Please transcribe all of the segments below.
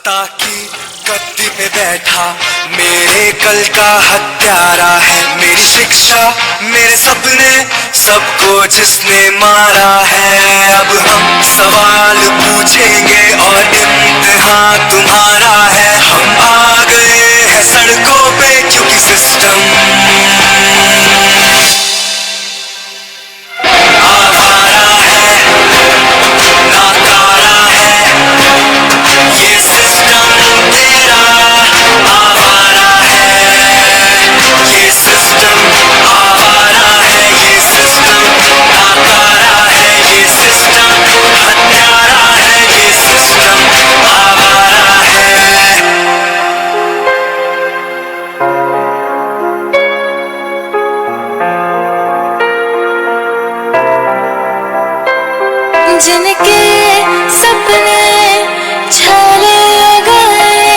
सत्ता की गद्दी पे बैठा मेरे कल का हत्यारा है। मेरी शिक्षा मेरे सपने सबको जिसने मारा है। अब हम सवाल पूछेंगे और इम्तिहान तुम्हारा है। हम आ गए हैं सड़कों पे क्योंकि सिस्टम आवारा है, नाकारा है। ये सिस्टम तेरा आवारा है, ये सिस्टम आवारा है, ये सिस्टम नाकारा है, ये सिस्टम हत्यारा है, ये सिस्टम आवारा है। जिनके सपने चले गए,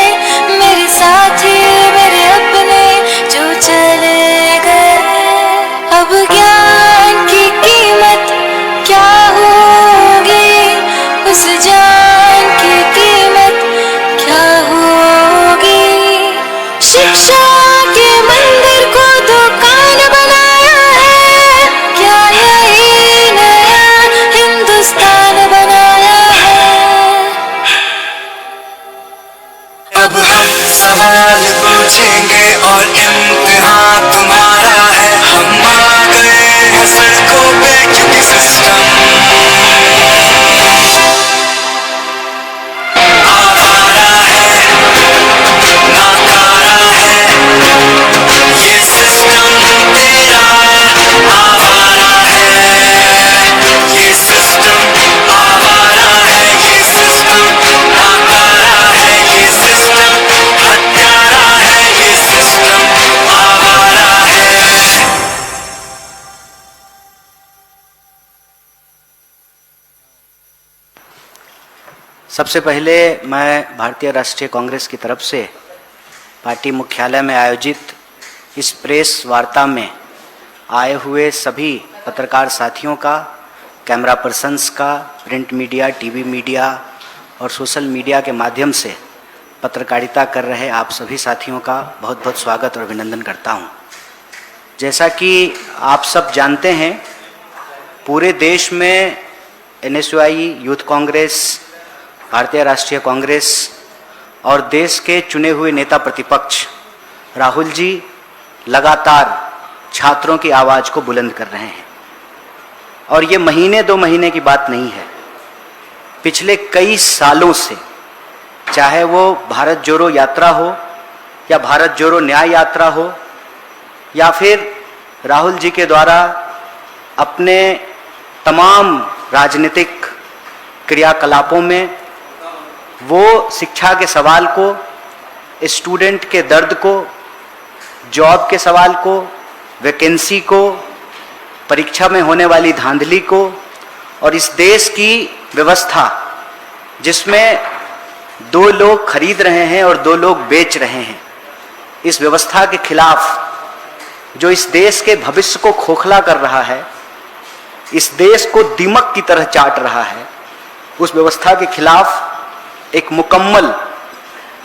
मेरे साथी मेरे अपने जो चले गए। अब ज्ञान की कीमत क्या होगी, उस जान की कीमत क्या होगी। शिक्षा के मंदिर को दुकान बनाया है, क्या यही नया हिंदुस्तान बनाया है। अब हम सवाल पूछेंगे और इम्तिहान तुम्हारा है। हम आ गए हैं सड़कों पे क्योंकि सिस्टम आवारा है, नाकारा है। ये सिस्टम तेरा आवारा है, ये सिस्टम आवारा है, ये सिस्टम नाकारा है, ये सिस्टम हत्यारा है, ये सिस्टम आवारा है। सबसे पहले मैं भारतीय राष्ट्रीय कांग्रेस की तरफ से पार्टी मुख्यालय में आयोजित इस प्रेस वार्ता में आए हुए सभी पत्रकार साथियों का, कैमरा पर्सन्स का, प्रिंट मीडिया, टीवी मीडिया और सोशल मीडिया के माध्यम से पत्रकारिता कर रहे आप सभी साथियों का बहुत बहुत स्वागत और अभिनंदन करता हूं। जैसा कि आप सब जानते हैं, पूरे देश में एनएसयूआई, यूथ कांग्रेस, भारतीय राष्ट्रीय कांग्रेस और देश के चुने हुए नेता प्रतिपक्ष राहुल जी लगातार छात्रों की आवाज़ को बुलंद कर रहे हैं। और ये महीने दो महीने की बात नहीं है, पिछले कई सालों से, चाहे वो भारत जोड़ो यात्रा हो या भारत जोड़ो न्याय यात्रा हो या फिर राहुल जी के द्वारा अपने तमाम राजनीतिक क्रियाकलापों में वो शिक्षा के सवाल को, स्टूडेंट के दर्द को, जॉब के सवाल को, वैकेंसी को, परीक्षा में होने वाली धांधली को और इस देश की व्यवस्था जिसमें दो लोग खरीद रहे हैं और दो लोग बेच रहे हैं, इस व्यवस्था के खिलाफ जो इस देश के भविष्य को खोखला कर रहा है, इस देश को दीमक की तरह चाट रहा है, उस व्यवस्था के खिलाफ एक मुकम्मल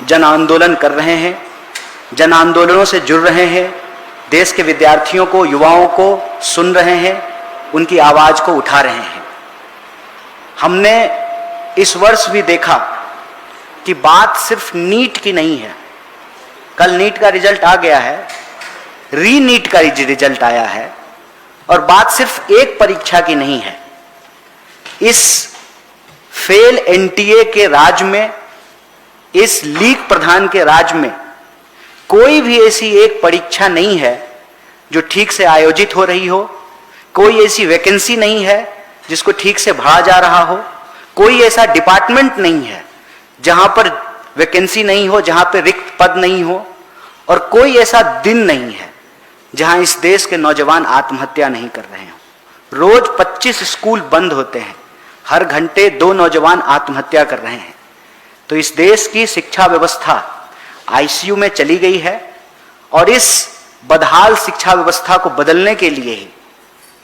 जन आंदोलन कर रहे हैं, जन आंदोलनों से जुड़ रहे हैं, देश के विद्यार्थियों को, युवाओं को सुन रहे हैं, उनकी आवाज़ को उठा रहे हैं। हमने इस वर्ष भी देखा कि बात सिर्फ नीट की नहीं है। कल नीट का रिजल्ट आ गया है, री नीट का रिजल्ट आया है और बात सिर्फ एक परीक्षा की नहीं है। इस फेल एनटीए के राज में, इस लीग प्रधान के राज में कोई भी ऐसी एक परीक्षा नहीं है जो ठीक से आयोजित हो रही हो, कोई ऐसी वैकेंसी नहीं है जिसको ठीक से भरा जा रहा हो, कोई ऐसा डिपार्टमेंट नहीं है जहां पर वैकेंसी नहीं हो, जहां पर रिक्त पद नहीं हो, और कोई ऐसा दिन नहीं है जहां इस देश के नौजवान आत्महत्या नहीं कर रहे हो। रोज 25 स्कूल बंद होते हैं, हर घंटे 2 नौजवान आत्महत्या कर रहे हैं। तो इस देश की शिक्षा व्यवस्था आईसीयू में चली गई है और इस बदहाल शिक्षा व्यवस्था को बदलने के लिए ही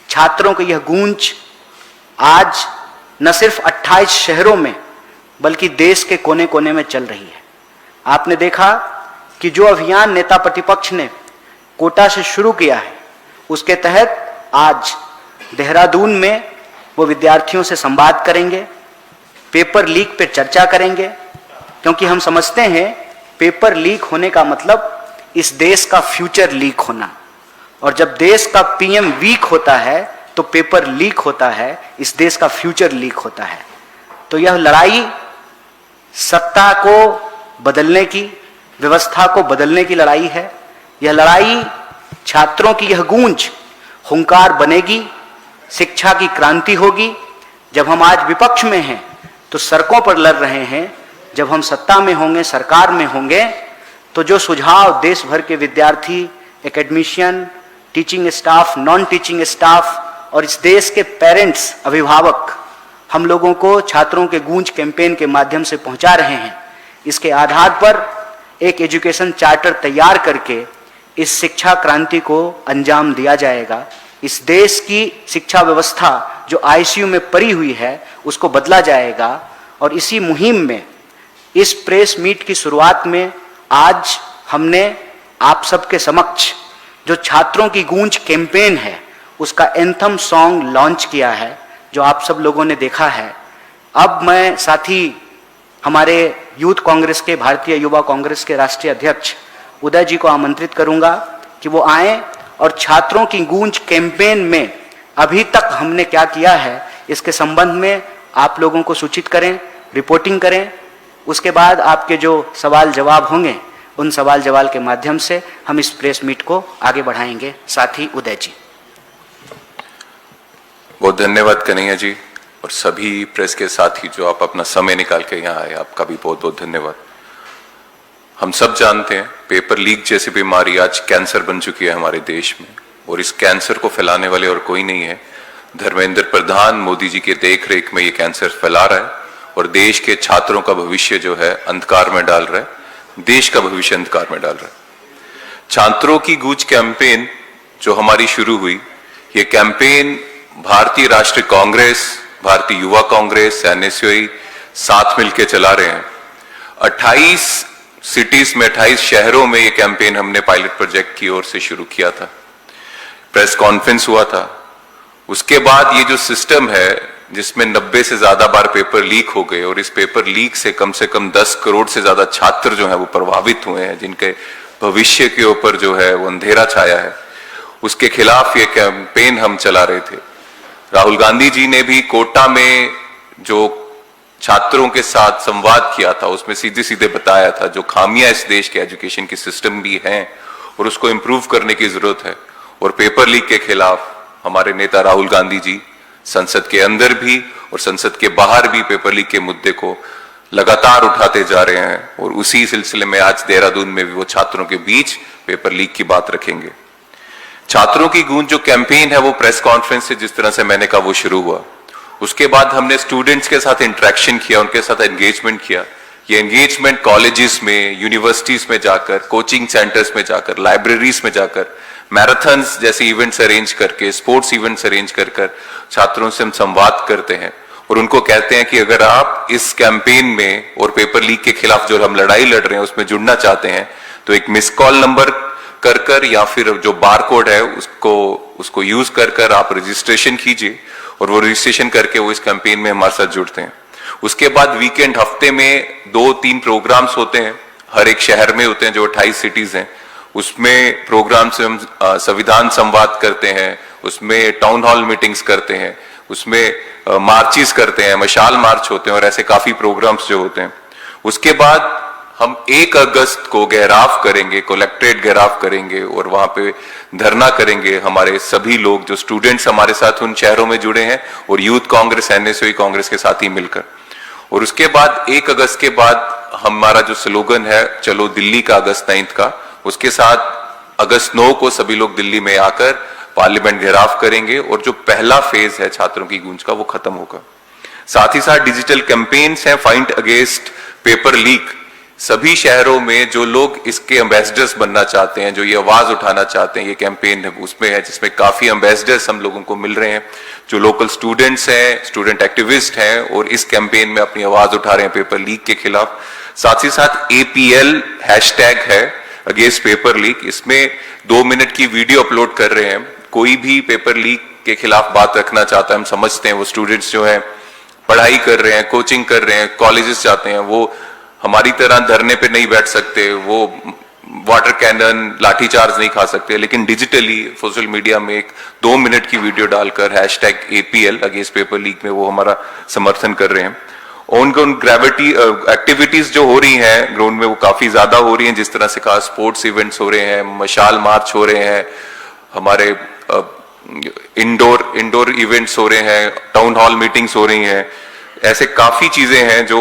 छात्रों की यह गूंज आज न सिर्फ 28 शहरों में बल्कि देश के कोने कोने में चल रही है। आपने देखा कि जो अभियान नेता प्रतिपक्ष ने कोटा से शुरू किया है, उसके तहत आज देहरादून में वो विद्यार्थियों से संवाद करेंगे, पेपर लीक पे चर्चा करेंगे, क्योंकि हम समझते हैं पेपर लीक होने का मतलब इस देश का फ्यूचर लीक होना, और जब देश का पीएम वीक होता है तो पेपर लीक होता है, इस देश का फ्यूचर लीक होता है। तो यह लड़ाई सत्ता को बदलने की, व्यवस्था को बदलने की लड़ाई है। यह लड़ाई छात्रों की यह गूंज हुंकार बनेगी, शिक्षा की क्रांति होगी। जब हम आज विपक्ष में हैं तो सड़कों पर लड़ रहे हैं, जब हम सत्ता में होंगे, सरकार में होंगे, तो जो सुझाव देश भर के विद्यार्थी, academician, teaching staff, non teaching staff और इस देश के पेरेंट्स, अभिभावक हम लोगों को छात्रों के गूंज कैंपेन के माध्यम से पहुंचा रहे हैं, इसके आधार पर एक एजुकेशन चार्टर तैयार करके इस शिक्षा क्रांति को अंजाम दिया जाएगा। इस देश की शिक्षा व्यवस्था जो आईसीयू में पड़ी हुई है उसको बदला जाएगा। और इसी मुहिम में, इस प्रेस मीट की शुरुआत में आज हमने आप सबके समक्ष जो छात्रों की गूंज कैंपेन है उसका एंथम सॉन्ग लॉन्च किया है, जो आप सब लोगों ने देखा है। अब मैं साथी हमारे यूथ कांग्रेस के, भारतीय युवा कांग्रेस के राष्ट्रीय अध्यक्ष उदय जी को आमंत्रित करूंगा कि वो आएं और छात्रों की गूंज कैंपेन में अभी तक हमने क्या किया है इसके संबंध में आप लोगों को सूचित करें, रिपोर्टिंग करें। उसके बाद आपके जो सवाल जवाब होंगे उन सवाल जवाब के माध्यम से हम इस प्रेस मीट को आगे बढ़ाएंगे। साथी उदय जी। बहुत धन्यवाद कन्हैया जी, और सभी प्रेस के साथी जो आप अपना समय निकाल के यहाँ आए, आपका भी बहुत बहुत धन्यवाद। हम सब जानते हैं पेपर लीक जैसी बीमारी आज कैंसर बन चुकी है हमारे देश में, और इस कैंसर को फैलाने वाले और कोई नहीं है, धर्मेंद्र प्रधान मोदी जी के देखरेख में ये कैंसर फैला रहा है और देश के छात्रों का भविष्य जो है अंधकार में डाल रहा है, देश का भविष्य अंधकार में डाल रहा है। छात्रों की गूंज कैंपेन जो हमारी शुरू हुई, ये कैंपेन भारतीय राष्ट्रीय कांग्रेस, भारतीय युवा कांग्रेस, एनएसयूआई साथ मिलकर चला रहे हैं। 28 सिटीज में, 28 शहरों में ये कैंपेन हमने पायलट प्रोजेक्ट की ओर से शुरू किया था। प्रेस कॉन्फ्रेंस हुआ था। उसके बाद ये जो सिस्टम है जिसमें 90 से ज्यादा बार पेपर लीक हो गए, और इस पेपर लीक से कम 10 करोड़ से ज्यादा छात्र जो है वो प्रभावित हुए हैं, जिनके भविष्य के ऊपर जो है वो अंधेरा छाया है, उसके खिलाफ ये कैंपेन हम चला रहे थे। राहुल गांधी जी ने भी कोटा में जो छात्रों के साथ संवाद किया था उसमें सीधे सीधे बताया था जो खामियां इस देश के एजुकेशन की सिस्टम भी हैं और उसको इंप्रूव करने की जरूरत है। और पेपर लीक के खिलाफ हमारे नेता राहुल गांधी जी संसद के अंदर भी और संसद के बाहर भी पेपर लीक के मुद्दे को लगातार उठाते जा रहे हैं, और उसी सिलसिले में आज देहरादून में भी वो छात्रों के बीच पेपर लीक की बात रखेंगे। छात्रों की गूंज जो कैंपेन है वो प्रेस कॉन्फ्रेंस से, जिस तरह से मैंने कहा, वो शुरू हुआ। उसके बाद हमने स्टूडेंट्स के साथ इंटरेक्शन किया, उनके साथ एंगेजमेंट किया। ये एंगेजमेंट कॉलेजेस में, यूनिवर्सिटीज में जाकर, कोचिंग सेंटर्स में जाकर, लाइब्रेरीज में जाकर, मैराथन्स जैसे इवेंट्स अरेंज करके, स्पोर्ट्स इवेंट्स अरेंज कर छात्रों से हम संवाद करते हैं और उनको कहते हैं कि अगर आप इस कैंपेन में और पेपर लीक के खिलाफ जो हम लड़ाई लड़ रहे हैं उसमें जुड़ना चाहते हैं तो एक मिस कॉल नंबर कर या फिर जो बार कोड है उसको यूज कर आप रजिस्ट्रेशन कीजिए, और वो रजिस्ट्रेशन करके वो इस कैंपेन में हमारे साथ जुड़ते हैं। उसके बाद वीकेंड, हफ्ते में 2-3 प्रोग्राम्स होते हैं, हर एक शहर में होते हैं, जो 28 सिटीज हैं। उसमें प्रोग्राम्स में हम संविधान संवाद करते हैं, उसमें टाउन हॉल मीटिंग्स करते हैं, उसमें मार्चेस करते हैं, मशाल मार्च होते हैं, और ऐसे काफी प्रोग्राम्स जो होते हैं। उसके बाद हम 1 अगस्त को घेराव करेंगे, कलेक्ट्रेट घेराव करेंगे और वहां पे धरना करेंगे। हमारे सभी लोग जो स्टूडेंट्स हमारे साथ उन शहरों में जुड़े हैं और यूथ कांग्रेस, एनएसयूआई कांग्रेस के साथ ही मिलकर। और उसके बाद 1 अगस्त के बाद हमारा जो स्लोगन है, चलो दिल्ली का अगस्त 9 का, उसके साथ अगस्त 9 को सभी लोग दिल्ली में आकर पार्लियामेंट घेराव करेंगे और जो पहला फेज है छात्रों की गूंज का वो खत्म होगा। साथ ही साथ डिजिटल कैंपेन्स हैं, फाइट अगेंस्ट पेपर लीक। सभी शहरों में जो लोग इसके एम्बेसडर्स बनना चाहते हैं, जो ये आवाज उठाना चाहते हैं, ये कैंपेन है उसमें है, जिसमें काफी एम्बेसडर्स हम लोगों को मिल रहे हैं, जो लोकल स्टूडेंट्स हैं, स्टूडेंट एक्टिविस्ट हैं और इस कैंपेन में अपनी आवाज उठा रहे हैं पेपर लीक के खिलाफ। साथ ही साथ APL हैशटैग है अगेंस्ट पेपर लीक, इसमें 2 मिनट की वीडियो अपलोड कर रहे हैं। कोई भी पेपर लीक के खिलाफ बात रखना चाहता है, हम समझते हैं वो स्टूडेंट्स जो हैं पढ़ाई कर रहे हैं, कोचिंग कर रहे हैं, कॉलेजेस जाते हैं, वो हमारी तरह धरने पे नहीं बैठ सकते, वो वाटर कैनन लाठीचार्ज नहीं खा सकते, लेकिन डिजिटली सोशल मीडिया में एक 2 मिनट की वीडियो डालकर hashtag APL against paper leak में वो हमारा समर्थन कर रहे हैं। ऑन ग्रेविटी एक्टिविटीज जो हो रही हैं ग्राउंड में वो काफी ज्यादा हो रही हैं, जिस तरह से कहा स्पोर्ट्स इवेंट्स हो रहे हैं, मशाल मार्च हो रहे हैं, हमारे इंडोर इवेंट्स हो रहे हैं, टाउन हॉल मीटिंग्स हो रही हैं, ऐसे काफी चीजें हैं जो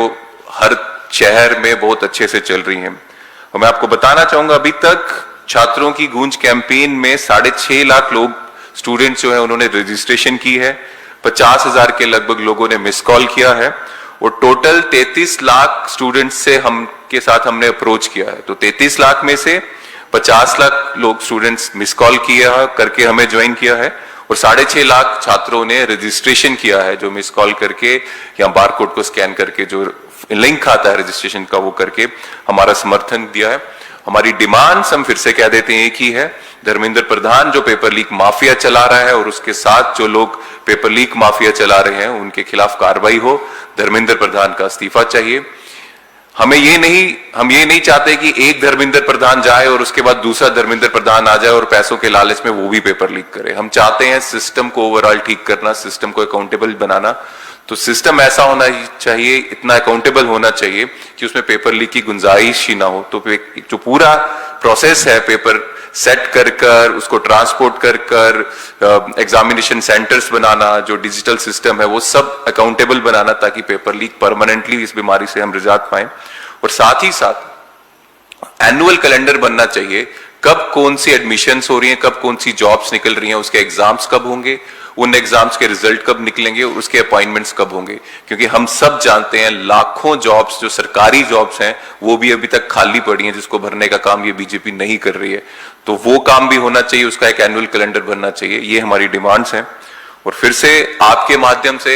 हर शहर में बहुत अच्छे से चल रही हैं। और मैं आपको बताना चाहूंगा अभी तक छात्रों की गूंज कैंपेन में 6.5 लाख लोग स्टूडेंट्स जो है उन्होंने रजिस्ट्रेशन की है, 50,000 के लगभग लोगों ने मिस कॉल किया है और टोटल 33 लाख स्टूडेंट्स से हमने अप्रोच किया है। तो 33 लाख में से 50 लाख लोग स्टूडेंट्स मिस कॉल किया करके हमें ज्वाइन किया है और 6.5 लाख छात्रों ने रजिस्ट्रेशन किया है, जो मिस कॉल करके या बारकोड को स्कैन करके जो लिंक आता है रजिस्ट्रेशन का वो करके हमारा समर्थन दिया है। हमारी डिमांड्स हम फिर से कह देते हैं एक ही है, धर्मेंद्र प्रधान जो पेपर लीक माफिया चला रहा है और उसके साथ जो लोग पेपर लीक माफिया चला रहे हैं उनके खिलाफ कार्रवाई हो, धर्मेंद्र प्रधान का इस्तीफा चाहिए। हम ये नहीं चाहते कि एक धर्मेंद्र प्रधान जाए और उसके बाद दूसरा धर्मेंद्र प्रधान आ जाए और पैसों के लालच में वो भी पेपर लीक करे। हम चाहते हैं सिस्टम को ओवरऑल ठीक करना, सिस्टम को अकाउंटेबल बनाना। तो सिस्टम ऐसा होना चाहिए, इतना अकाउंटेबल होना चाहिए कि उसमें पेपर लीक की गुंजाइश ही ना हो। तो जो पूरा प्रोसेस है पेपर सेट कर उसको ट्रांसपोर्ट कर एग्जामिनेशन सेंटर्स बनाना, जो डिजिटल सिस्टम है वो सब अकाउंटेबल बनाना ताकि पेपर लीक परमानेंटली इस बीमारी से हम निजात पाएं। और साथ ही साथ एनुअल कैलेंडर बनना चाहिए, कब कौन सी एडमिशंस हो रही हैं, कब कौन सी जॉब्स निकल रही हैं, उसके एग्जाम्स कब होंगे, उन एग्जाम्स के रिजल्ट कब निकलेंगे और उसके अपॉइंटमेंट्स कब होंगे। क्योंकि हम सब जानते हैं लाखों जॉब्स जो सरकारी जॉब्स हैं वो भी अभी तक खाली पड़ी हैं, जिसको भरने का काम ये बीजेपी नहीं कर रही है। तो वो काम भी होना चाहिए, उसका एक एनुअल कैलेंडर बनना चाहिए। ये हमारी डिमांड्स हैं। और फिर से आपके माध्यम से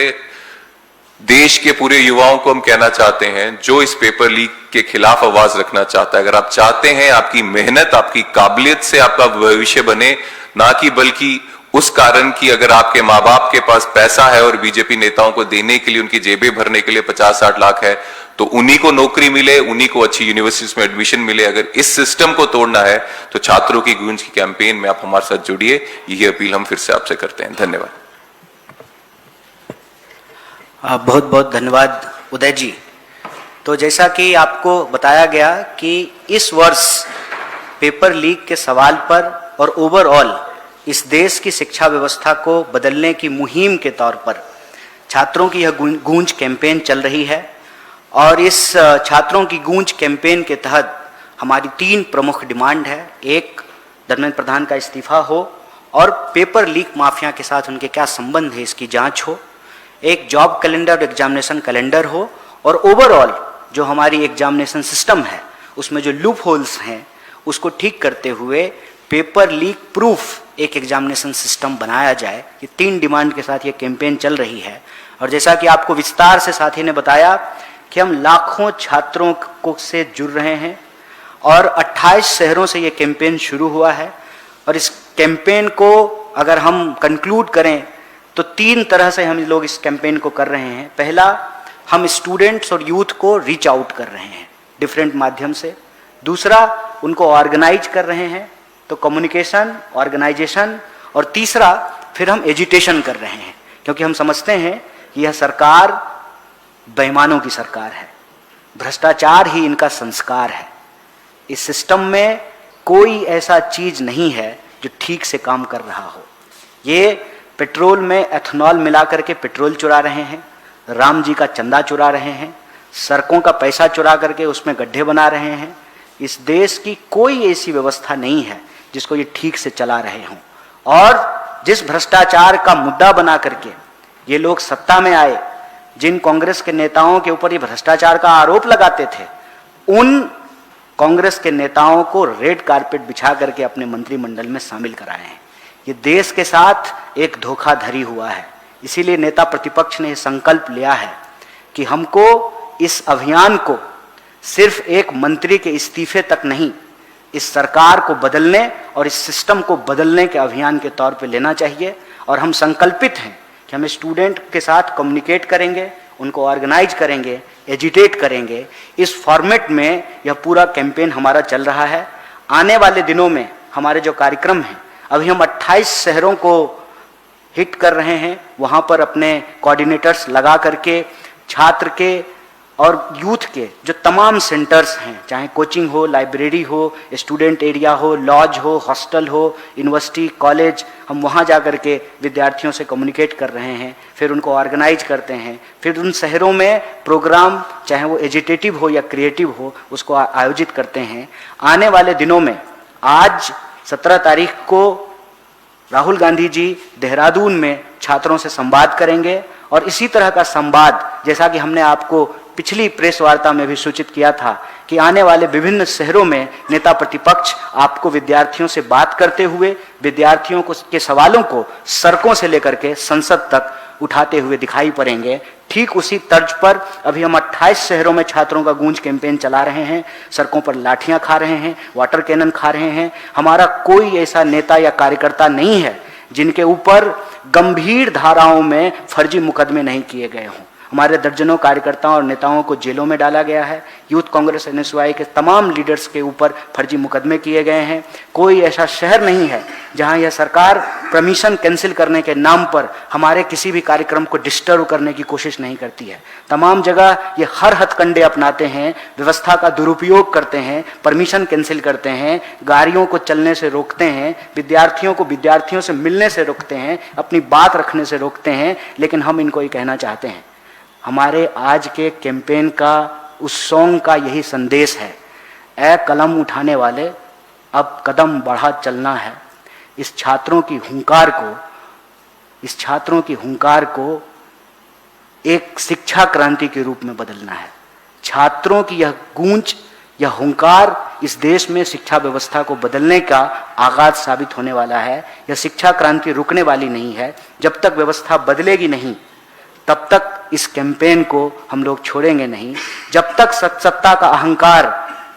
देश के पूरे युवाओं को हम कहना चाहते हैं, जो इस पेपर लीक के खिलाफ आवाज रखना चाहता है, अगर आप चाहते हैं आपकी मेहनत आपकी काबिलियत से आपका भविष्य बने, ना कि बल्कि उस कारण कि अगर आपके माँ बाप के पास पैसा है और बीजेपी नेताओं को देने के लिए, उनकी जेबें भरने के लिए 50-60 लाख है, तो उन्हीं को नौकरी मिले, उन्हीं को अच्छी यूनिवर्सिटीज में एडमिशन मिले। अगर इस सिस्टम को तोड़ना है तो छात्रों की गूंज की कैंपेन में आप हमारे साथ जुड़िए, यही अपील हम फिर से आपसे करते हैं। धन्यवाद। बहुत बहुत धन्यवाद उदय जी। तो जैसा कि आपको बताया गया कि इस वर्ष पेपर लीक के सवाल पर और ओवरऑल इस देश की शिक्षा व्यवस्था को बदलने की मुहिम के तौर पर छात्रों की यह गूंज कैंपेन चल रही है। और इस छात्रों की गूंज कैंपेन के तहत हमारी 3 प्रमुख डिमांड है। एक, धर्मेंद्र प्रधान का इस्तीफा हो और पेपर लीक माफिया के साथ उनके क्या संबंध है इसकी जांच हो। एक, जॉब कैलेंडर और एग्जामिनेशन कैलेंडर हो। और ओवरऑल जो हमारी एग्जामिनेशन सिस्टम है उसमें जो लूप होल्स हैं उसको ठीक करते हुए पेपर लीक प्रूफ एक एग्जामिनेशन सिस्टम बनाया जाए। ये 3 डिमांड के साथ ये कैंपेन चल रही है। और जैसा कि आपको विस्तार से साथी ने बताया कि हम लाखों छात्रों को से जुड़ रहे हैं और 28 शहरों से ये कैंपेन शुरू हुआ है। और इस कैंपेन को अगर हम कंक्लूड करें तो 3 तरह से हम लोग इस कैंपेन को कर रहे हैं। पहला, हम स्टूडेंट्स और यूथ को रीच आउट कर रहे हैं डिफरेंट माध्यम से। दूसरा, उनको ऑर्गेनाइज कर रहे हैं, तो कम्युनिकेशन, ऑर्गेनाइजेशन। और तीसरा, फिर हम एजुटेशन कर रहे हैं, क्योंकि हम समझते हैं कि यह सरकार बेईमानों की सरकार है, भ्रष्टाचार ही इनका संस्कार है। इस सिस्टम में कोई ऐसा चीज नहीं है जो ठीक से काम कर रहा हो। ये पेट्रोल में एथेनॉल मिला करके पेट्रोल चुरा रहे हैं, राम जी का चंदा चुरा रहे हैं, सड़कों का पैसा चुरा करके उसमें गड्ढे बना रहे हैं। इस देश की कोई ऐसी व्यवस्था नहीं है जिसको ये ठीक से चला रहे हों। और जिस भ्रष्टाचार का मुद्दा बना करके ये लोग सत्ता में आए, जिन कांग्रेस के नेताओं के ऊपर ये भ्रष्टाचार का आरोप लगाते थे, उन कांग्रेस के नेताओं को रेड कारपेट बिछा करके अपने मंत्रिमंडल में शामिल कराए हैं। ये देश के साथ एक धोखाधड़ी हुआ है। इसीलिए नेता प्रतिपक्ष ने यह संकल्प लिया है कि हमको इस अभियान को सिर्फ एक मंत्री के इस्तीफे तक नहीं, इस सरकार को बदलने और इस सिस्टम को बदलने के अभियान के तौर पे लेना चाहिए। और हम संकल्पित हैं कि हम स्टूडेंट के साथ कम्युनिकेट करेंगे, उनको ऑर्गेनाइज करेंगे, एजिटेट करेंगे। इस फॉर्मेट में यह पूरा कैंपेन हमारा चल रहा है। आने वाले दिनों में हमारे जो कार्यक्रम हैं, अभी हम 28 शहरों को हिट कर रहे हैं। वहाँ पर अपने कोऑर्डिनेटर्स लगा करके छात्र के और यूथ के जो तमाम सेंटर्स हैं, चाहे कोचिंग हो, लाइब्रेरी हो, स्टूडेंट एरिया हो, लॉज हो, हॉस्टल हो, यूनिवर्सिटी, कॉलेज, हम वहाँ जा कर के विद्यार्थियों से कम्युनिकेट कर रहे हैं, फिर उनको ऑर्गेनाइज करते हैं, फिर उन शहरों में प्रोग्राम, चाहे वो एजिटेटिव हो या क्रिएटिव हो, उसको आयोजित करते हैं। आने वाले दिनों में, आज 17 तारीख को राहुल गांधी जी देहरादून में छात्रों से संवाद करेंगे और इसी तरह का संवाद, जैसा कि हमने आपको पिछली प्रेस वार्ता में भी सूचित किया था कि आने वाले विभिन्न शहरों में नेता प्रतिपक्ष आपको विद्यार्थियों से बात करते हुए विद्यार्थियों के सवालों को सड़कों से लेकर के संसद तक उठाते हुए दिखाई पड़ेंगे। ठीक उसी तर्ज पर अभी हम 28 शहरों में छात्रों का गूंज कैंपेन चला रहे हैं, सड़कों पर लाठियां खा रहे हैं, वाटर कैनन खा रहे हैं। हमारा कोई ऐसा नेता या कार्यकर्ता नहीं है जिनके ऊपर गंभीर धाराओं में फर्जी मुकदमे नहीं किए गए हों। हमारे दर्जनों कार्यकर्ताओं और नेताओं को जेलों में डाला गया है। यूथ कांग्रेस NSY के तमाम लीडर्स के ऊपर फर्जी मुकदमे किए गए हैं। कोई ऐसा शहर नहीं है जहां यह सरकार परमिशन कैंसिल करने के नाम पर हमारे किसी भी कार्यक्रम को डिस्टर्ब करने की कोशिश नहीं करती है। तमाम जगह ये हर हथकंडे अपनाते हैं, व्यवस्था का दुरुपयोग करते हैं, परमिशन कैंसिल करते हैं, गाड़ियों को चलने से रोकते हैं, विद्यार्थियों को विद्यार्थियों से मिलने से रोकते हैं, अपनी बात रखने से रोकते हैं। लेकिन हम इनको ये कहना चाहते हैं, हमारे आज के कैंपेन का, उस सॉन्ग का यही संदेश है, ए कलम उठाने वाले अब कदम बढ़ा चलना है। इस छात्रों की हुंकार को एक शिक्षा क्रांति के रूप में बदलना है। छात्रों की यह गूंज, यह हुंकार इस देश में शिक्षा व्यवस्था को बदलने का आगाज साबित होने वाला है। यह शिक्षा क्रांति रुकने वाली नहीं है। जब तक व्यवस्था बदलेगी नहीं, तब तक इस कैंपेन को हम लोग छोड़ेंगे नहीं। जब तक सत्ता का अहंकार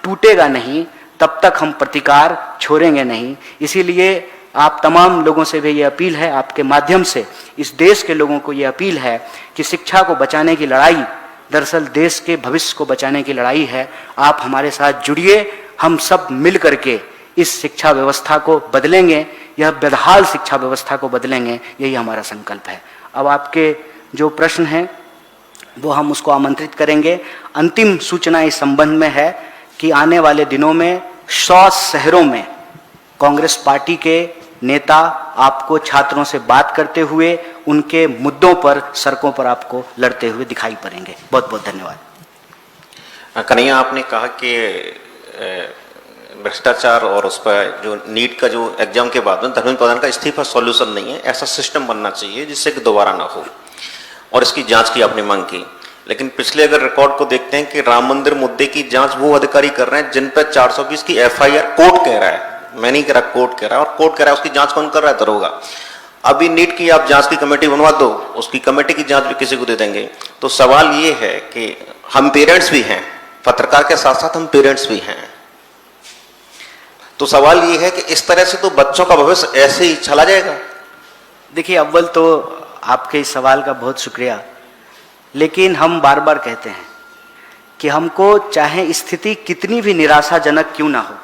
टूटेगा नहीं, तब तक हम प्रतिकार छोड़ेंगे नहीं। इसीलिए आप तमाम लोगों से भी ये अपील है, आपके माध्यम से इस देश के लोगों को ये अपील है कि शिक्षा को बचाने की लड़ाई दरअसल देश के भविष्य को बचाने की लड़ाई है। आप हमारे साथ जुड़िए, हम सब मिल करके इस शिक्षा व्यवस्था को बदलेंगे, यह बदहाल शिक्षा व्यवस्था को बदलेंगे, यही हमारा संकल्प है। अब आपके जो प्रश्न हैं वो हम उसको आमंत्रित करेंगे। अंतिम सूचना इस संबंध में है कि आने वाले दिनों में 100 शहरों में कांग्रेस पार्टी के नेता आपको छात्रों से बात करते हुए उनके मुद्दों पर सड़कों पर आपको लड़ते हुए दिखाई पड़ेंगे। बहुत बहुत धन्यवाद। कन्हैया, आपने कहा कि भ्रष्टाचार और उस पर जो नीट का जो एग्जाम के बाद में धर्मेंद्र प्रधान का इस्तीफा सॉल्यूशन नहीं है, ऐसा सिस्टम बनना चाहिए जिससे कि दोबारा ना हो, और इसकी जांच की आपने मांग की। लेकिन पिछले अगर रिकॉर्ड को देखते हैं कि राम मंदिर मुद्दे की जांच वो अधिकारी कर रहे हैं जिन पर 420 की FIR कोर्ट कह रहा है, मैं नहीं कह रहा, कोर्ट कह रहा है, और कोर्ट कह रहा है उसकी जांच कौन कर रहा है? दरोगा। अभी नीट की आप जांच की कमेटी बनवा दो, उसकी कमेटी की जांच भी किसी को दे देंगे। तो सवाल ये है कि हम पेरेंट्स भी हैं, पत्रकार के साथ साथ हम पेरेंट्स भी हैं। तो सवाल ये है कि इस तरह से तो बच्चों का भविष्य ऐसे ही चला जाएगा। देखिए, अव्वल तो आपके इस सवाल का बहुत शुक्रिया, लेकिन हम बार बार कहते हैं कि हमको चाहे स्थिति कितनी भी निराशाजनक क्यों ना हो,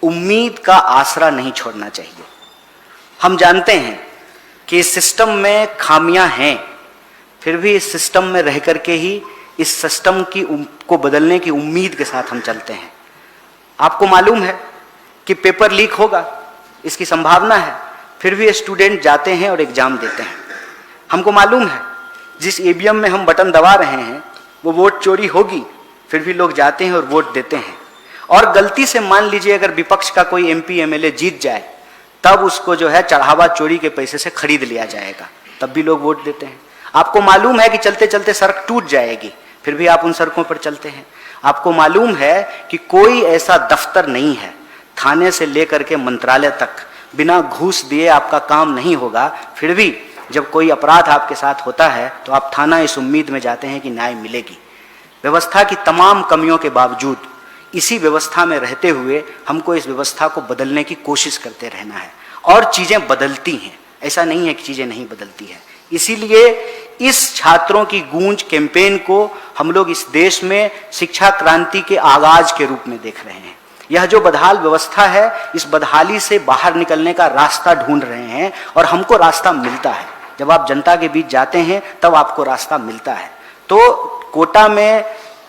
उम्मीद का आसरा नहीं छोड़ना चाहिए। हम जानते हैं कि इस सिस्टम में खामियां हैं, फिर भी इस सिस्टम में रह करके ही इस सिस्टम को बदलने की उम्मीद के साथ हम चलते हैं। आपको मालूम है कि पेपर लीक होगा, इसकी संभावना है, फिर भी स्टूडेंट जाते हैं और एग्जाम देते हैं। हमको मालूम है जिस EVM में हम बटन दबा रहे हैं वो वोट चोरी होगी, फिर भी लोग जाते हैं और वोट देते हैं। और गलती से मान लीजिए अगर विपक्ष का कोई MP MLA जीत जाए, तब उसको जो है चढ़ावा चोरी के पैसे से खरीद लिया जाएगा, तब भी लोग वोट देते हैं। आपको मालूम है कि चलते चलते सड़क टूट जाएगी, फिर भी आप उन सड़कों पर चलते हैं। आपको मालूम है कि कोई ऐसा दफ्तर नहीं है, थाने से लेकर के मंत्रालय तक बिना घूस दिए आपका काम नहीं होगा, फिर भी जब कोई अपराध आपके साथ होता है तो आप थाना इस उम्मीद में जाते हैं कि न्याय मिलेगी। व्यवस्था की तमाम कमियों के बावजूद इसी व्यवस्था में रहते हुए हमको इस व्यवस्था को बदलने की कोशिश करते रहना है। और चीज़ें बदलती हैं, ऐसा नहीं है कि चीज़ें नहीं बदलती हैं। इसीलिए इस छात्रों की गूंज कैंपेन को हम लोग इस देश में शिक्षा क्रांति के आगाज के रूप में देख रहे हैं। यह जो बदहाल व्यवस्था है, इस बदहाली से बाहर निकलने का रास्ता ढूंढ रहे हैं और हमको रास्ता मिलता है। जब आप जनता के बीच जाते हैं तब आपको रास्ता मिलता है। तो कोटा में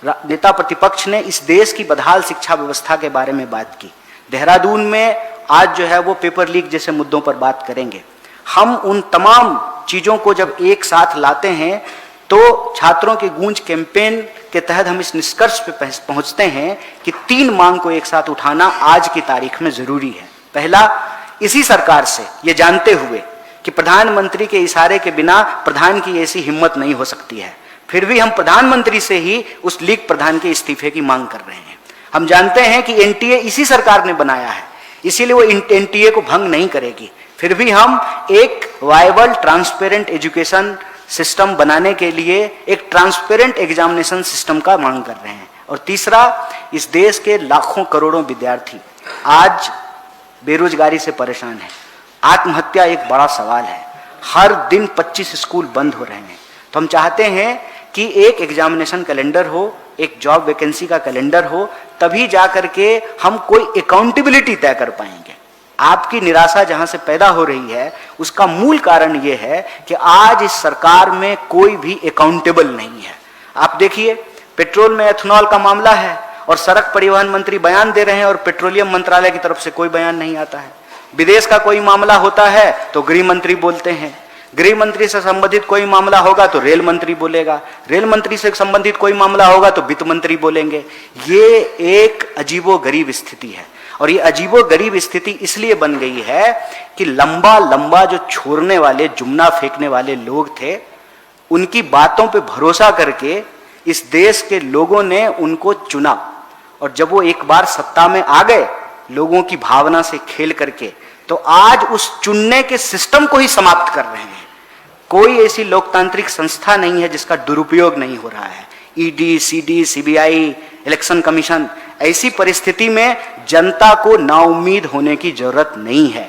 नेता प्रतिपक्ष ने इस देश की बदहाल शिक्षा व्यवस्था के बारे में बात की। देहरादून में आज जो है वो पेपर लीक जैसे मुद्दों पर बात करेंगे। हम उन तमाम चीज़ों को जब एक साथ लाते हैं तो छात्रों के गूंज कैंपेन के तहत हम इस निष्कर्ष पे पहुंचते हैं कि 3 मांग को एक साथ उठाना आज की तारीख में जरूरी है। पहला, इसी सरकार से ये जानते हुए कि प्रधानमंत्री के इशारे के बिना प्रधान की ऐसी हिम्मत नहीं हो सकती है, फिर भी हम प्रधानमंत्री से ही उस लीग प्रधान के इस्तीफे की मांग कर रहे हैं। हम जानते हैं कि एनटीए इसी सरकार ने बनाया है, इसीलिए वो एनटीए को भंग नहीं करेगी। फिर भी हम एक वायबल ट्रांसपेरेंट एजुकेशन सिस्टम बनाने के लिए एक ट्रांसपेरेंट एग्जामिनेशन सिस्टम का मांग कर रहे हैं। और तीसरा, इस देश के लाखों करोड़ों विद्यार्थी आज बेरोजगारी से परेशान हैं। आत्महत्या एक बड़ा सवाल है। हर दिन 25 स्कूल बंद हो रहे हैं। तो हम चाहते हैं कि एक एग्जामिनेशन कैलेंडर हो, एक जॉब वैकेंसी का कैलेंडर हो, तभी जाकर के हम कोई अकाउंटेबिलिटी तय कर पाएंगे। आपकी निराशा जहां से पैदा हो रही है उसका मूल कारण यह है कि आज इस सरकार में कोई भी अकाउंटेबल नहीं है। आप देखिए, पेट्रोल में एथेनॉल का मामला है और सड़क परिवहन मंत्री बयान दे रहे हैं और पेट्रोलियम मंत्रालय की तरफ से कोई बयान नहीं आता है। विदेश का कोई मामला होता है तो गृह मंत्री बोलते हैं, गृह मंत्री से संबंधित कोई मामला होगा तो रेल मंत्री बोलेगा, रेल मंत्री से संबंधित कोई मामला होगा तो वित्त मंत्री बोलेंगे। ये एक अजीबोगरीब स्थिति है। और ये अजीबोगरीब स्थिति इसलिए बन गई है कि लंबा लंबा जो छोड़ने वाले, जुमना फेंकने वाले लोग थे, उनकी बातों पे भरोसा करके इस देश के लोगों ने उनको चुना। और जब वो एक बार सत्ता में आ गए लोगों की भावना से खेल करके, तो आज उस चुनने के सिस्टम को ही समाप्त कर रहे हैं। कोई ऐसी लोकतांत्रिक संस्था नहीं है जिसका दुरुपयोग नहीं हो रहा है। ED, CD, CBI, election commission, ऐसी परिस्थिति में जनता को नाउम्मीद होने की जरूरत नहीं है।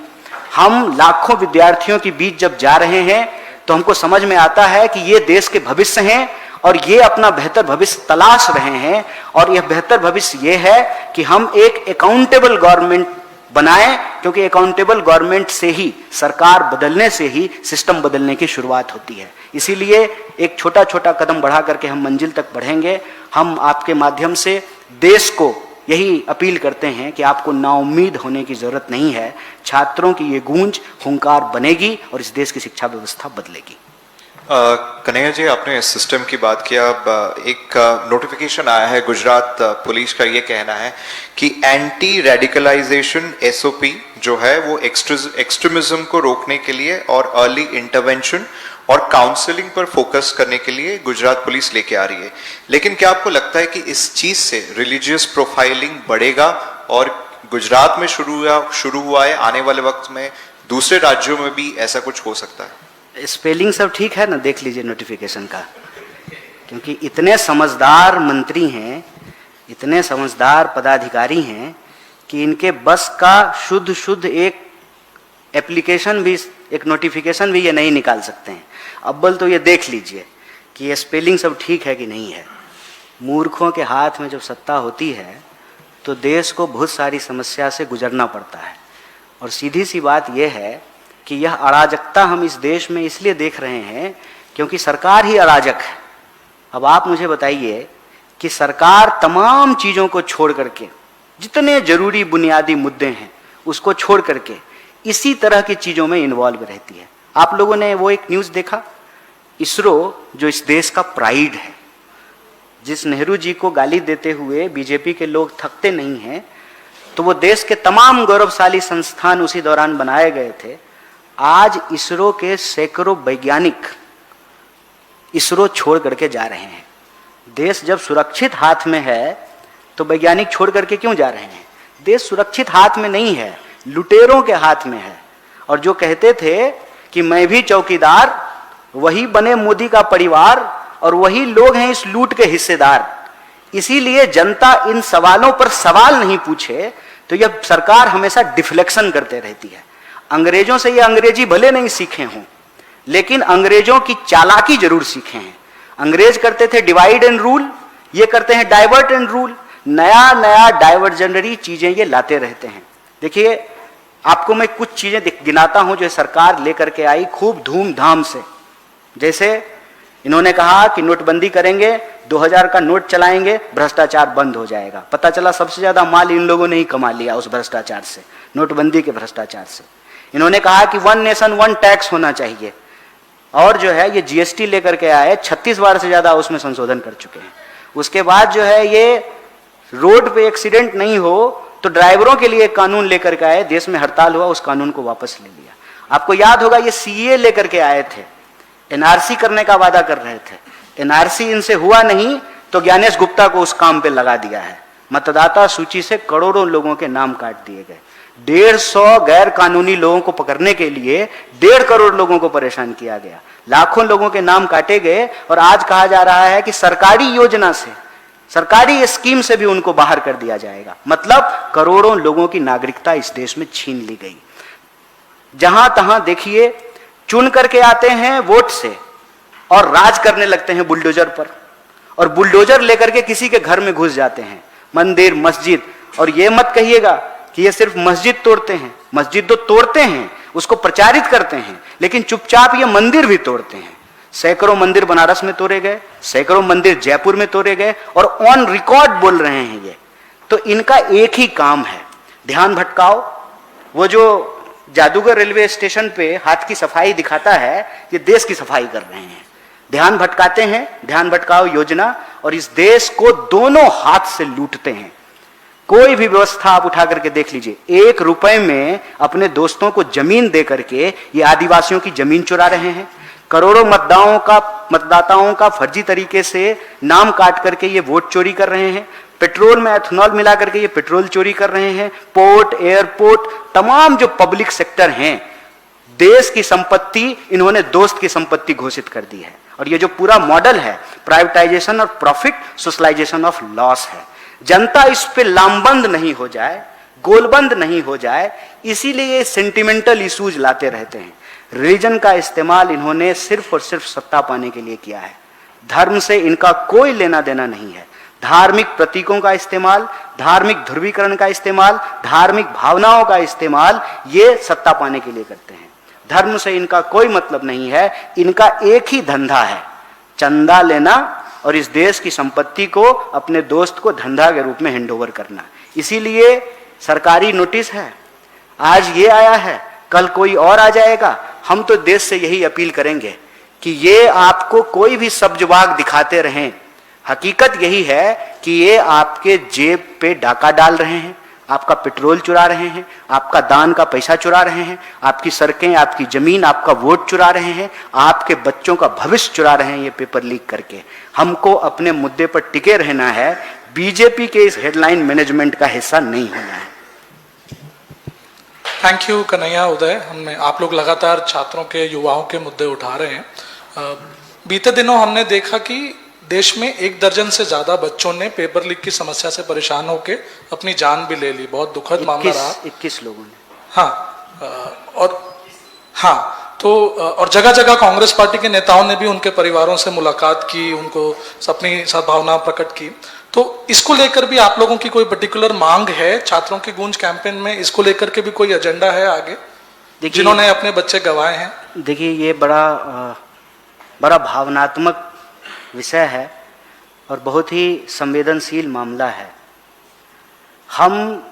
हम लाखों विद्यार्थियों के बीच जब जा रहे हैं तो हमको समझ में आता है कि ये देश के भविष्य हैं और ये अपना बेहतर भविष्य तलाश रहे हैं। और यह बेहतर भविष्य ये है कि हम एक अकाउंटेबल गवर्नमेंट बनाएं, क्योंकि अकाउंटेबल गवर्नमेंट से ही, सरकार बदलने से ही सिस्टम बदलने की शुरुआत होती है। इसीलिए एक छोटा छोटा कदम बढ़ा करके हम मंजिल तक बढ़ेंगे। हम आपके माध्यम से देश को यही अपील करते हैं कि आपको नाउम्मीद होने की जरूरत नहीं है। छात्रों की ये गूंज हुंकार बनेगी और इस देश की शिक्षा व्यवस्था बदलेगी। कन्हैया जी, आपने इस सिस्टम की बात किया। एक नोटिफिकेशन आया है गुजरात पुलिस का, ये कहना है कि एंटी रेडिकलाइजेशन एसओपी जो है वो एक्सट्रीमिज्म को रोकने के लिए और अर्ली इंटरवेंशन और काउंसलिंग पर फोकस करने के लिए गुजरात पुलिस लेके आ रही है। लेकिन क्या आपको लगता है कि इस चीज से रिलीजियस प्रोफाइलिंग बढ़ेगा और गुजरात में शुरू हुआ है, आने वाले वक्त में दूसरे राज्यों में भी ऐसा कुछ हो सकता है? स्पेलिंग सब ठीक है ना, देख लीजिए नोटिफिकेशन का। क्योंकि इतने समझदार मंत्री हैं, इतने समझदार पदाधिकारी हैं कि इनके बस का शुद्ध एक एप्लीकेशन भी, एक नोटिफिकेशन भी ये नहीं निकाल सकते हैं। अव्वल तो ये देख लीजिए कि ये स्पेलिंग सब ठीक है कि नहीं है। मूर्खों के हाथ में जब सत्ता होती है तो देश को बहुत सारी समस्या से गुजरना पड़ता है। और सीधी सी बात यह है कि यह अराजकता हम इस देश में इसलिए देख रहे हैं क्योंकि सरकार ही अराजक है। अब आप मुझे बताइए कि सरकार तमाम चीज़ों को छोड़ करके, जितने जरूरी बुनियादी मुद्दे हैं उसको छोड़ करके इसी तरह की चीज़ों में इन्वॉल्व रहती है। आप लोगों ने वो एक न्यूज़ देखा, इसरो जो इस देश का प्राइड है, जिस नेहरू जी को गाली देते हुए बीजेपी के लोग थकते नहीं हैं, तो वो देश के तमाम गौरवशाली संस्थान उसी दौरान बनाए गए थे। आज इसरो के सैकड़ों वैज्ञानिक इसरो छोड़ करके जा रहे हैं। देश जब सुरक्षित हाथ में है तो वैज्ञानिक छोड़ करके क्यों जा रहे हैं? देश सुरक्षित हाथ में नहीं है, लुटेरों के हाथ में है। और जो कहते थे कि मैं भी चौकीदार, वही बने मोदी का परिवार और वही लोग हैं इस लूट के हिस्सेदार। इसीलिए जनता इन सवालों पर सवाल नहीं पूछे तो यह सरकार हमेशा डिफ्लेक्शन करते रहती है। अंग्रेजों से ये अंग्रेजी भले नहीं सीखे हों, लेकिन अंग्रेजों की चालाकी जरूर सीखे हैं। अंग्रेज करते थे डिवाइड एंड रूल, ये करते हैं डाइवर्ट एंड रूल। नया नया डाइवर्जनरी चीजें ये लाते रहते हैं। देखिए, आपको मैं कुछ चीजें गिनाता हूं जो सरकार लेकर के आई खूब धूमधाम से। जैसे इन्होंने कहा कि नोटबंदी करेंगे, 2000 का नोट चलाएंगे, भ्रष्टाचार बंद हो जाएगा। पता चला सबसे ज्यादा माल इन लोगों ने ही कमा लिया उस भ्रष्टाचार से, नोटबंदी के भ्रष्टाचार से। इन्होंने कहा कि 1 नेशन 1 टैक्स होना चाहिए, और जो है ये जीएसटी लेकर के आए, 36 बार से ज्यादा उसमें संशोधन कर चुके हैं। उसके बाद जो है ये रोड पे एक्सीडेंट नहीं हो तो ड्राइवरों के लिए एक कानून लेकर के आए, देश में हड़ताल हुआ, उस कानून को वापस ले लिया। आपको याद होगा ये सीए लेकर के आए थे, एनआरसी करने का वादा कर रहे थे, एनआरसी इनसे हुआ नहीं तो ज्ञानेश गुप्ता को उस काम पे लगा दिया है। मतदाता सूची से करोड़ों लोगों के नाम काट दिए गए। 150 गैर कानूनी लोगों को पकड़ने के लिए 1.5 करोड़ लोगों को परेशान किया गया, लाखों लोगों के नाम काटे गए, और आज कहा जा रहा है कि सरकारी योजना से, सरकारी स्कीम से भी उनको बाहर कर दिया जाएगा। मतलब करोड़ों लोगों की नागरिकता इस देश में छीन ली गई। जहां तहां देखिए, चुन करके आते हैं वोट से और राज करने लगते हैं बुलडोजर पर, और बुलडोजर लेकर के किसी के घर में घुस जाते हैं, मंदिर मस्जिद। और ये मत कहिएगा कि ये सिर्फ मस्जिद तोड़ते हैं, मस्जिद तो तोड़ते हैं, उसको प्रचारित करते हैं, लेकिन चुपचाप ये मंदिर भी तोड़ते हैं। सैकड़ों मंदिर बनारस में तोड़े गए, सैकड़ों मंदिर जयपुर में तोड़े गए, और ऑन रिकॉर्ड बोल रहे हैं ये। तो इनका एक ही काम है, ध्यान भटकाओ। वो जो जादूगर रेलवे स्टेशन पे हाथ की सफाई दिखाता है, ये देश की सफाई कर रहे हैं। ध्यान भटकाते हैं, ध्यान भटकाओ योजना, और इस देश को दोनों हाथ से लूटते हैं। कोई भी व्यवस्था आप उठा करके देख लीजिए, 1 रुपए में अपने दोस्तों को जमीन दे करके ये आदिवासियों की जमीन चुरा रहे हैं। करोड़ों मतदाताओं का फर्जी तरीके से नाम काट करके ये वोट चोरी कर रहे हैं। पेट्रोल में एथेनॉल मिला करके ये पेट्रोल चोरी कर रहे हैं। पोर्ट, एयरपोर्ट, तमाम जो पब्लिक सेक्टर हैं, देश की संपत्ति इन्होंने दोस्त की संपत्ति घोषित कर दी है। और ये जो पूरा मॉडल है, प्राइवेटाइजेशन और प्रॉफिट, सोशलाइजेशन ऑफ लॉस है। जनता इस पे लामबंद नहीं हो जाए, गोलबंद नहीं हो जाए, इसीलिए ये सेंटिमेंटल इश्यूज लाते रहते हैं। रिलीजन का इस्तेमाल इन्होंने सिर्फ और सिर्फ सत्ता पाने के लिए किया है। धर्म से इनका कोई लेना देना नहीं है। धार्मिक प्रतीकों का इस्तेमाल, धार्मिक ध्रुवीकरण का इस्तेमाल, धार्मिक भावनाओं का इस्तेमाल ये सत्ता पाने के लिए करते हैं। धर्म से इनका कोई मतलब नहीं है। इनका एक ही धंधा है, चंदा लेना और इस देश की संपत्ति को अपने दोस्त को धंधा के रूप में हैंडओवर करना। इसीलिए सरकारी नोटिस है, आज ये आया है, कल कोई और आ जाएगा। हम तो देश से यही अपील करेंगे कि ये आपको कोई भी सब्जवाग दिखाते रहें, हकीकत यही है कि ये आपके जेब पे डाका डाल रहे हैं, आपका पेट्रोल चुरा रहे हैं, आपका दान का पैसा चुरा रहे हैं, आपकी सड़कें, आपकी जमीन, आपका वोट चुरा रहे हैं, आपके बच्चों का भविष्य चुरा रहे हैं ये पेपर लीक करके। हमको अपने मुद्दे पर टिके रहना है, बीजेपी के इस हेडलाइन मैनेजमेंट का हिस्सा नहीं होना है। थैंक यू कन्हैया, उदय। हमने आप लोग लगातार छात्रों के, युवाओं के मुद्दे उठा रहे हैं। बीते दिनों हमने देखा कि देश में 1 दर्जन से ज्यादा बच्चों ने पेपर लीक की समस्या से परेशान होकर अपनी जान भी ले ली। बहुत दुखद मामला रहा। 21 लोगों ने। और जगह जगह कांग्रेस पार्टी के नेताओं ने भी उनके परिवारों से मुलाकात की, उनको अपनी सद्भावना प्रकट की। तो इसको लेकर भी आप लोगों की कोई पर्टिकुलर मांग है? छात्रों की गूंज कैंपेन में इसको लेकर के भी कोई एजेंडा है आगे, जिन्होंने अपने बच्चे गंवाए हैं? देखिए, ये बड़ा भावनात्मक विषय है और बहुत ही संवेदनशील मामला है। हम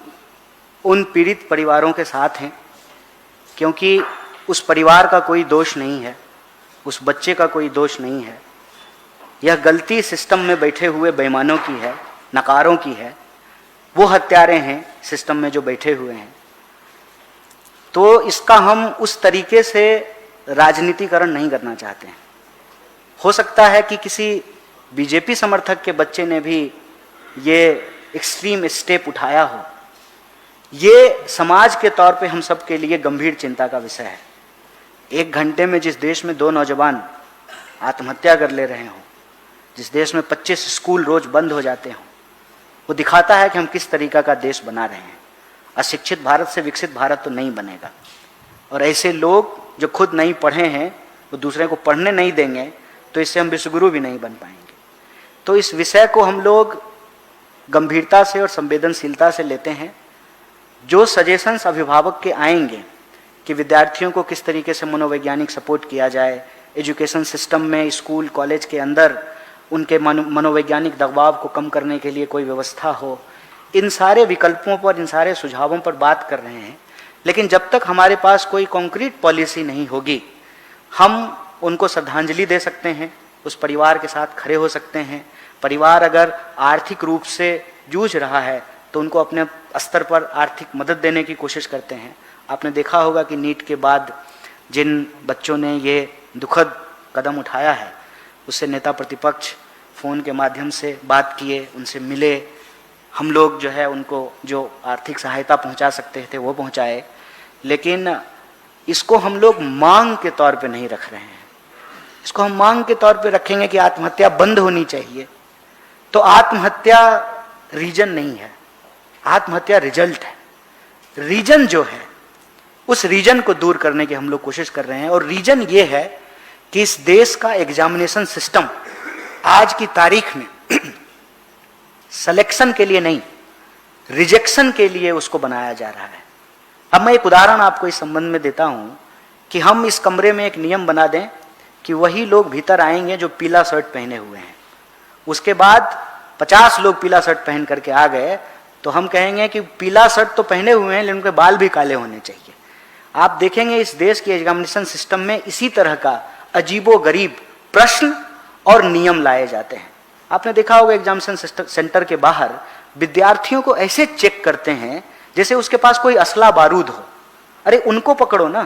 उन पीड़ित परिवारों के साथ हैं, क्योंकि उस परिवार का कोई दोष नहीं है, उस बच्चे का कोई दोष नहीं है। यह गलती सिस्टम में बैठे हुए बेईमानों की है, नकारों की है। वो हत्यारे हैं सिस्टम में जो बैठे हुए हैं। तो इसका हम उस तरीके से राजनीतिकरण नहीं करना चाहते हैं। हो सकता है कि किसी बीजेपी समर्थक के बच्चे ने भी ये एक्सट्रीम स्टेप उठाया हो। ये समाज के तौर पे हम सब के लिए गंभीर चिंता का विषय है। 1 घंटे में जिस देश में 2 नौजवान आत्महत्या कर ले रहे हों, जिस देश में 25 स्कूल रोज बंद हो जाते हों, वो दिखाता है कि हम किस तरीका का देश बना रहे हैं। अशिक्षित भारत से विकसित भारत तो नहीं बनेगा, और ऐसे लोग जो खुद नहीं पढ़े हैं वो दूसरे को पढ़ने नहीं देंगे, तो इससे हम विश्वगुरु भी नहीं बन पाएंगे। तो इस विषय को हम लोग गंभीरता से और संवेदनशीलता से लेते हैं। जो सजेशंस अभिभावक के आएंगे कि विद्यार्थियों को किस तरीके से मनोवैज्ञानिक सपोर्ट किया जाए, एजुकेशन सिस्टम में स्कूल कॉलेज के अंदर उनके मनोवैज्ञानिक दबाव को कम करने के लिए कोई व्यवस्था हो, इन सारे विकल्पों पर, इन सारे सुझावों पर बात कर रहे हैं। लेकिन जब तक हमारे पास कोई कॉन्क्रीट पॉलिसी नहीं होगी, हम उनको श्रद्धांजलि दे सकते हैं, उस परिवार के साथ खड़े हो सकते हैं। परिवार अगर आर्थिक रूप से जूझ रहा है तो उनको अपने स्तर पर आर्थिक मदद देने की कोशिश करते हैं। आपने देखा होगा कि नीट के बाद जिन बच्चों ने ये दुखद कदम उठाया है, उससे नेता प्रतिपक्ष फ़ोन के माध्यम से बात किए, उनसे मिले। हम लोग जो है उनको जो आर्थिक सहायता पहुंचा सकते थे वो पहुंचाए, लेकिन इसको हम लोग मांग के तौर पे नहीं रख रहे हैं। इसको हम मांग के तौर पे रखेंगे कि आत्महत्या बंद होनी चाहिए, तो आत्महत्या रीजन नहीं है, आत्महत्या रिजल्ट है। रीजन जो है उस रीजन को दूर करने की हम लोग कोशिश कर रहे हैं, और रीजन ये है कि इस देश का एग्जामिनेशन सिस्टम आज की तारीख में सिलेक्शन के लिए नहीं, रिजेक्शन के लिए उसको बनाया जा रहा है। अब मैं एक उदाहरण आपको इस संबंध में देता हूं कि हम इस कमरे में एक नियम बना दें कि वही लोग भीतर आएंगे जो पीला शर्ट पहने हुए हैं। उसके बाद 50 लोग पीला शर्ट पहन करके आ गए, तो हम कहेंगे कि पीला शर्ट तो पहने हुए हैं लेकिन उनके बाल भी काले होने चाहिए। आप देखेंगे इस देश के एग्जामिनेशन सिस्टम में इसी तरह का अजीबोगरीब प्रश्न और नियम लाए जाते हैं। आपने देखा होगा एग्जामिनेशन सेंटर के बाहर विद्यार्थियों को ऐसे चेक करते हैं जैसे उसके पास कोई असला बारूद हो। अरे उनको पकड़ो ना,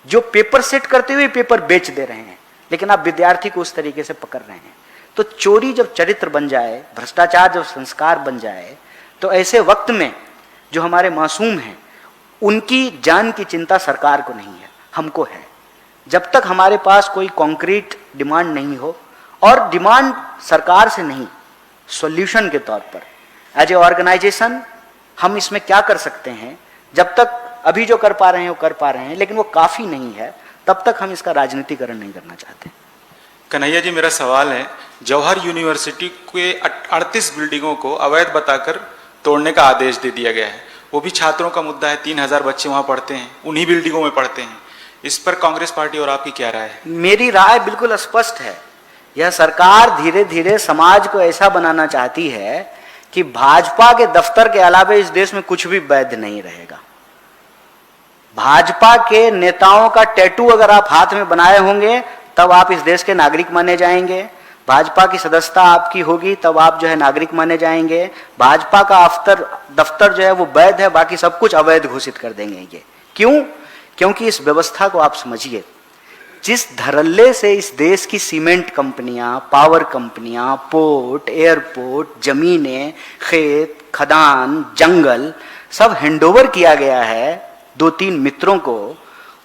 जो पेपर सेट करते हुए पेपर बेच दे रहे हैं, लेकिन आप विद्यार्थी को उस तरीके से पकड़ रहे हैं। तो चोरी जब चरित्र बन जाए, भ्रष्टाचार जब संस्कार बन जाए, तो ऐसे वक्त में जो हमारे मासूम हैं उनकी जान की चिंता सरकार को नहीं है, हमको है। जब तक हमारे पास कोई कॉन्क्रीट डिमांड नहीं हो, और डिमांड सरकार से नहीं, सॉल्यूशन के तौर पर एज ए ऑर्गेनाइजेशन हम इसमें क्या कर सकते हैं, जब तक अभी जो कर पा रहे हैं वो कर पा रहे हैं, लेकिन वो काफ़ी नहीं है, तब तक हम इसका राजनीतिकरण नहीं करना चाहते। कन्हैया जी, मेरा सवाल है, जवाहर यूनिवर्सिटी के 38 बिल्डिंगों को अवैध बताकर तोड़ने का आदेश दे दिया गया है। वो भी छात्रों का मुद्दा है, 3000 बच्चे वहाँ पढ़ते हैं, उन्हीं बिल्डिंगों में पढ़ते हैं। इस पर कांग्रेस पार्टी और आपकी क्या राय है? मेरी राय बिल्कुल स्पष्ट है। यह सरकार धीरे धीरे समाज को ऐसा बनाना चाहती है कि भाजपा के दफ्तर के अलावा इस देश में कुछ भी वैध नहीं रहेगा। भाजपा के नेताओं का टैटू अगर आप हाथ में बनाए होंगे तब आप इस देश के नागरिक माने जाएंगे। भाजपा की सदस्यता आपकी होगी तब आप जो है नागरिक माने जाएंगे। भाजपा का दफ्तर जो है वो वैध है, बाकी सब कुछ अवैध घोषित कर देंगे। ये क्यों? क्योंकि इस व्यवस्था को आप समझिए, जिस धड़ल्ले से इस देश की सीमेंट कंपनियां, पावर कंपनियां, पोर्ट, एयरपोर्ट, जमीनें, खेत, खदान, जंगल सब हैंडओवर किया गया है 2-3 मित्रों को,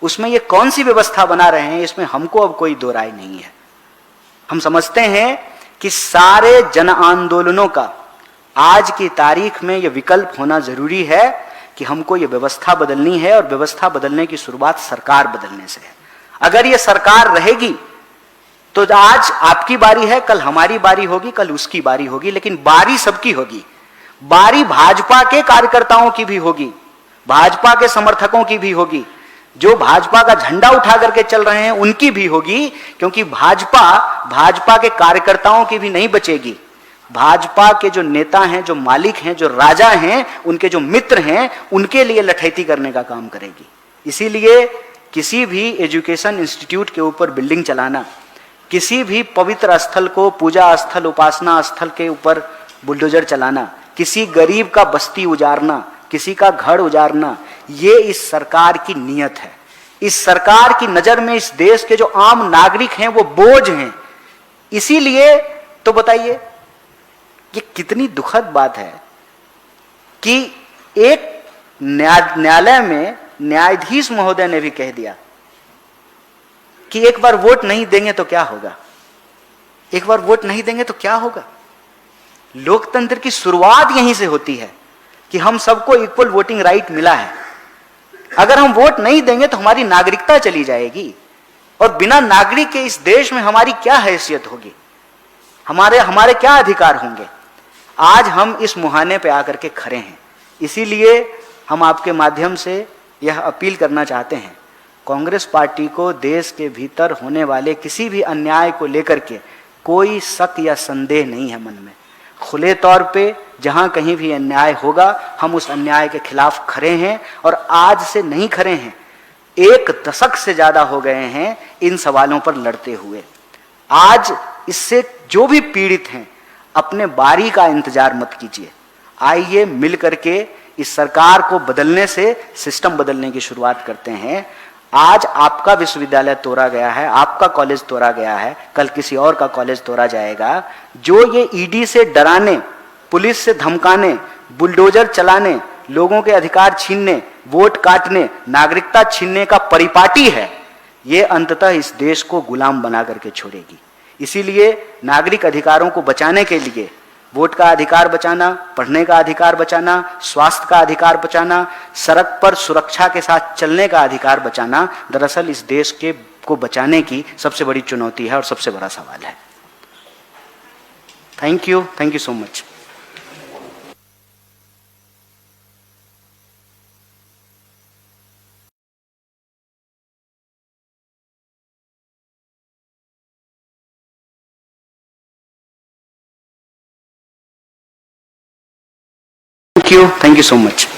उसमें ये कौन सी व्यवस्था बना रहे हैं, इसमें हमको अब कोई दो राय नहीं है। हम समझते हैं कि सारे जन आंदोलनों का आज की तारीख में ये विकल्प होना जरूरी है कि हमको ये व्यवस्था बदलनी है, और व्यवस्था बदलने की शुरुआत सरकार बदलने से है। अगर ये सरकार रहेगी तो आज आपकी बारी है, कल हमारी बारी होगी, कल उसकी बारी होगी, लेकिन बारी सबकी होगी। बारी भाजपा के कार्यकर्ताओं की भी होगी, भाजपा के समर्थकों की भी होगी, जो भाजपा का झंडा उठा करके चल रहे हैं उनकी भी होगी, क्योंकि भाजपा के कार्यकर्ताओं की भी नहीं बचेगी। भाजपा के जो नेता हैं, जो मालिक हैं, जो राजा हैं, उनके जो मित्र हैं, उनके लिए लठैती करने का काम करेगी। इसीलिए किसी भी एजुकेशन इंस्टीट्यूट के ऊपर बिल्डिंग चलाना, किसी भी पवित्र स्थल को, पूजा स्थल, उपासना स्थल के ऊपर बुलडोजर चलाना, किसी गरीब का बस्ती उजाड़ना, किसी का घर उजाड़ना, ये इस सरकार की नीयत है। इस सरकार की नजर में इस देश के जो आम नागरिक हैं वो बोझ हैं। इसीलिए तो बताइए, ये कितनी दुखद बात है कि एक न्यायालय में न्यायाधीश महोदय ने भी कह दिया कि एक बार वोट नहीं देंगे तो क्या होगा, एक बार वोट नहीं देंगे तो क्या होगा। लोकतंत्र की शुरुआत यहीं से होती है कि हम सबको इक्वल वोटिंग राइट मिला है। अगर हम वोट नहीं देंगे तो हमारी नागरिकता चली जाएगी, और बिना नागरिक के इस देश में हमारी क्या हैसियत होगी, हमारे क्या अधिकार होंगे। आज हम इस मुहाने पे आकर के खड़े हैं, इसीलिए हम आपके माध्यम से यह अपील करना चाहते हैं, कांग्रेस पार्टी को देश के भीतर होने वाले किसी भी अन्याय को लेकर के कोई शक या संदेह नहीं है मन में। खुले तौर पे जहां कहीं भी अन्याय होगा हम उस अन्याय के खिलाफ खड़े हैं, और आज से नहीं खड़े हैं, 1 दशक से ज्यादा हो गए हैं इन सवालों पर लड़ते हुए। आज इससे जो भी पीड़ित हैं अपने बारी का इंतजार मत कीजिए, आइए मिल करके इस सरकार को बदलने से सिस्टम बदलने की शुरुआत करते हैं। आज आपका विश्वविद्यालय तोड़ा गया है, आपका कॉलेज तोड़ा गया है, कल किसी और का कॉलेज तोड़ा जाएगा। जो ये ईडी से डराने, पुलिस से धमकाने, बुलडोजर चलाने, लोगों के अधिकार छीनने, वोट काटने, नागरिकता छीनने का परिपाटी है, ये अंततः इस देश को गुलाम बना करके छोड़ेगी। इसीलिए नागरिक अधिकारों को बचाने के लिए वोट का अधिकार बचाना, पढ़ने का अधिकार बचाना, स्वास्थ्य का अधिकार बचाना, सड़क पर सुरक्षा के साथ चलने का अधिकार बचाना, दरअसल इस देश को बचाने की सबसे बड़ी चुनौती है और सबसे बड़ा सवाल है। Thank you so much. Thank you so much.